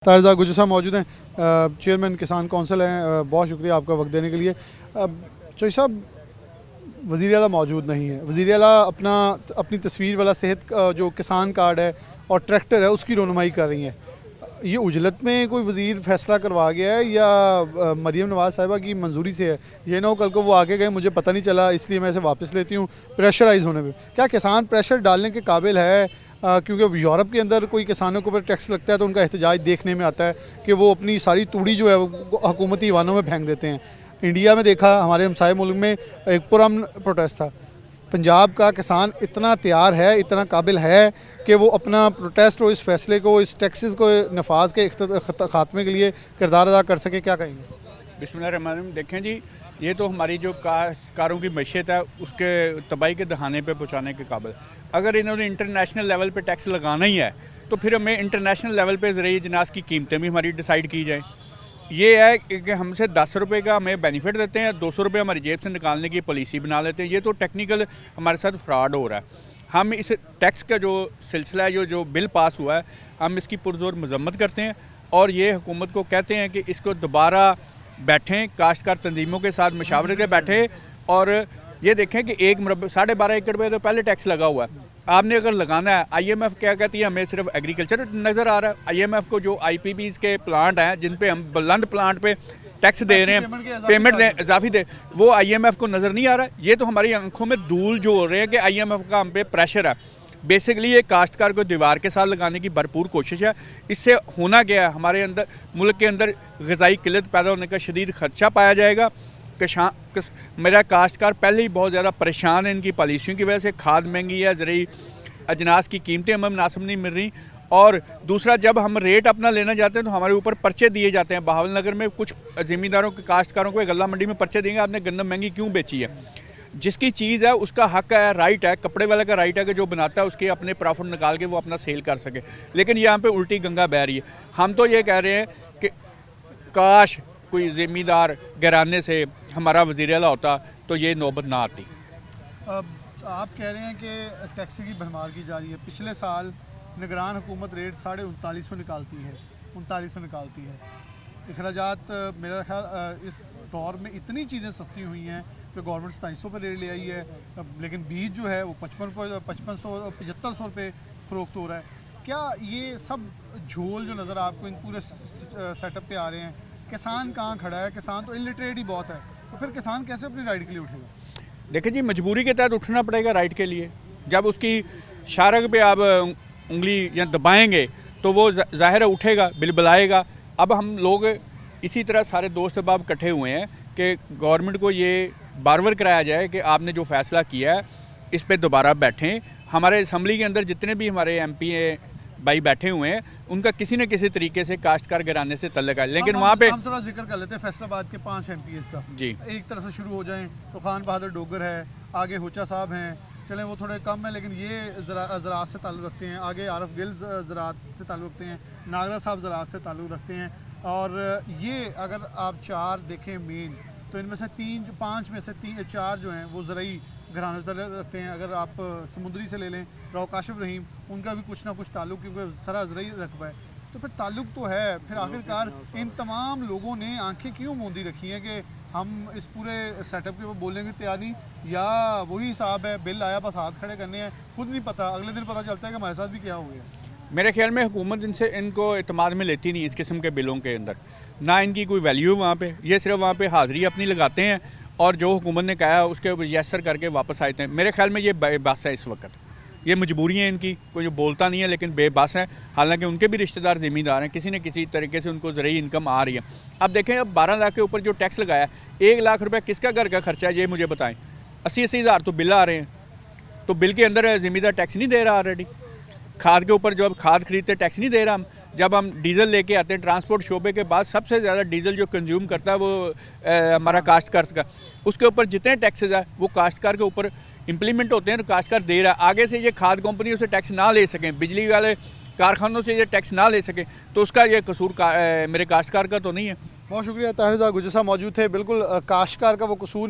तारजा गुजर साहब मौजूद हैं, चेयरमैन किसान कौंसिल हैं। बहुत शुक्रिया आपका वक्त देने के लिए। चौधरी साहब, वज़ीर आला मौजूद नहीं है। वज़ीर आला अपनी तस्वीर वाला सेहत जो किसान कार्ड है और ट्रैक्टर है उसकी रोनुमाई कर रही हैं। ये उजलत में कोई वज़ीर फ़ैसला करवा गया है या मरीम नवाज़ साहिबा की मंजूरी से है? ये ना हो कल को वो आगे गए मुझे पता नहीं चला इसलिए मैं इसे वापस लेती हूँ, प्रेशराइज़ होने में। क्या किसान प्रेशर डालने के काबिल है? क्योंकि यूरोप के अंदर कोई किसानों के ऊपर टैक्स लगता है तो उनका एहतजाज देखने में आता है कि वो अपनी सारी तूड़ी जो है वो हुकूमती वाहनों में फेंक देते हैं। इंडिया में देखा, हमारे हमसाए मुल्क में एक पुरअमन प्रोटेस्ट था। पंजाब का किसान इतना तैयार है, इतना काबिल है कि वो अपना प्रोटेस्ट और इस फैसले को, इस टैक्सेस को नफाज के ख़ात्मे के लिए किरदार अदा कर सके। क्या कहेंगे? बिस्मिल्लाहिर्रहमानिर्रहीम। देखें जी, ये तो हमारी जो कारों की मैशियत है उसके तबाही के दहाने पे पहुँचाने के काबिल। अगर इन्होंने इंटरनेशनल लेवल पे टैक्स लगाना ही है तो फिर हमें इंटरनेशनल लेवल पे ज़रिए इजनास की कीमतें भी हमारी डिसाइड की जाएँ। ये है कि हमसे 10 रुपये का हमें बेनिफिट देते हैं, 200 रुपये हमारी जेब से निकालने की पॉलिसी बना लेते हैं। ये तो टेक्निकल हमारे साथ फ्रॉड हो रहा है। हम इस टैक्स का जो सिलसिला है, जो बिल पास हुआ है, हम इसकी पुरजोर मजम्मत करते हैं और ये हुकूमत को कहते हैं कि इसको दोबारा बैठें, काश्तकार तंजीमों के साथ मशावरत के बैठें और ये देखें कि 12.5 एकड़ पे तो पहले टैक्स लगा हुआ है। आपने अगर लगाना है, IMF क्या कहती है, हमें सिर्फ एग्रीकल्चर नज़र आ रहा है। IMF को जो IPPs के प्लांट हैं जिन पे हम बुलंद प्लांट पे टैक्स दे रहे हैं, पेमेंट दें, इजाफी दे, वो IMF को नज़र नहीं आ रहा है। ये तो हमारी आंखों में धूल जो हो रहे हैं कि IMF का हम पे प्रेशर है। बेसिकली ये काश्तकार को दीवार के साथ लगाने की भरपूर कोशिश है। इससे होना क्या है, हमारे अंदर मुल्क के अंदर ग़िज़ाई किल्लत पैदा होने का शदीद खदशा पाया जाएगा। मेरा काश्तकार पहले ही बहुत ज़्यादा परेशान है इनकी पॉलिसियों की वजह से। खाद महंगी है, ज़रूरी अजनास की कीमतें हमें मुनासिब नहीं मिल रही। और दूसरा, जब हम रेट अपना लेना जाते हैं तो हमारे ऊपर पर्चे दिए जाते हैं। बहावल नगर में कुछ ज़मींदारों के काश्तकारों को गल्ला मंडी में पर्चे देंगे, आपने गंदम महंगी क्यों बेची है। जिसकी चीज़ है उसका हक है, राइट है, कपड़े वाले का राइट है कि जो बनाता है उसके अपने प्रॉफिट निकाल के वो अपना सेल कर सके। लेकिन यहाँ पे उल्टी गंगा बह रही है। हम तो ये कह रहे हैं कि काश कोई ज़मींदार घराने से हमारा वज़ीर आला होता तो ये नौबत ना आती। आप कह रहे हैं कि टैक्स की भरमार की जा रही है। पिछले साल निगरान हुकूमत रेट 3950 निकालती है, 3900 निकालती है। अखराजात मेरा ख्याल इस दौर में इतनी चीज़ें सस्ती हुई हैं कि गवर्नमेंट 2700 पर रेट ले आई है, लेकिन बीज जो है वो 5500 और 7500 रुपये फ़रोख्त हो रहा है। क्या ये सब झोल जो नज़र आपको इन पूरे सेटअप पे आ रहे हैं, किसान कहाँ खड़ा है? किसान तो इलिटरेट ही बहुत है, तो फिर किसान कैसे अपनी राइट के लिए उठेगा? देखिए जी, मजबूरी के तहत उठना पड़ेगा राइट के लिए। जब उसकी शारग पे आप उंगली या दबाएंगे तो वो ज़ाहिर है उठेगा, बिलबिलाएगा। अब हम लोग इसी तरह सारे दोस्त अहबाब इकट्ठे हुए हैं कि गवर्नमेंट को ये बारवर कराया जाए कि आपने जो फ़ैसला किया है इस पर दोबारा बैठें। हमारे असम्बली के अंदर जितने भी हमारे MP भाई बैठे हुए हैं उनका किसी न किसी तरीके से काश्तकार घराने से तल्लक है। लेकिन वहाँ पे हम थोड़ा जिक्र कर लेते हैं फैसलाबाद के 5 MPs का जी। एक तरफ से शुरू हो जाएं तो खान बहादुर डोगर है, आगे हुचा साहब हैं, चलें वो थोड़े कम है लेकिन ये ज़राअत से ताल्लुक़ रखते हैं। आगे आरफ गिल ज़राअत से ताल्लुक़ रखते हैं, नागरा साहब ज़राअत से ताल्लुक़ रखते हैं। और ये अगर आप 4 देखें मेन, तो इनमें से 5 में से 4 जो हैं वो ज़राई घराने से रखते हैं। अगर आप समुद्री से ले लें, राव काशिफ रहीम, उनका भी कुछ ना कुछ ताल्लुक़, क्योंकि सरा ज़राई रकबा है, तो फिर ताल्लुक़ तो है। फिर आखिरकार इन तमाम लोगों ने आंखें क्यों मूंदी रखी हैं कि हम इस पूरे सेटअप के ऊपर बोलने की तैयारी, या वही हिसाब है बिल आया बस हाथ खड़े करने हैं, खुद नहीं पता, अगले दिन पता चलता है कि हमारे साथ भी क्या हो गया। मेरे ख्याल में हुकूमत इनको एतमाद में लेती नहीं इस किस्म के बिलों के अंदर, ना इनकी कोई वैल्यू वहाँ पे। ये सिर्फ वहाँ पे हाज़िरी अपनी लगाते हैं और जो हुकूमत ने कहा है उसके यस्सर करके वापस आते हैं। मेरे ख्याल में ये बेबस है इस वक्त, ये मजबूरी है इनकी। कोई जो बोलता नहीं है लेकिन बेबस है। हालांकि उनके भी रिश्तेदार ज़मींदार हैं, किसी न किसी तरीके से उनको ज़रूरी इनकम आ रही है। अब देखें, अब 12 लाख के ऊपर जो टैक्स लगाया, 1 लाख रुपये किसका घर का खर्चा है ये मुझे बताएं। 80-80 हज़ार तो बिल आ रहे हैं, तो बिल के अंदर ज़मींदार टैक्स नहीं दे रहा ऑलरेडी। खाद के ऊपर जो अब खाद खरीदते टैक्स नहीं दे रहा हम। जब हम डीज़ल लेके आते हैं, ट्रांसपोर्ट शोबे के बाद सबसे ज़्यादा डीज़ल जो कंज्यूम करता है वो हमारा काश्तकार का, उसके ऊपर जितने टैक्सेस है वो काश्तकार के ऊपर इम्प्लीमेंट होते हैं तो काश्तकार दे रहा है। आगे से ये खाद कंपनी उसे टैक्स ना ले सकें, बिजली वाले कारखानों से ये टैक्स ना ले सकें, तो उसका ये कसूर मेरे काश्तकार का तो नहीं है। बहुत शुक्रिया। तारजा गुजर साहब मौजूद थे। बिल्कुल काश्तकार का वो कसूर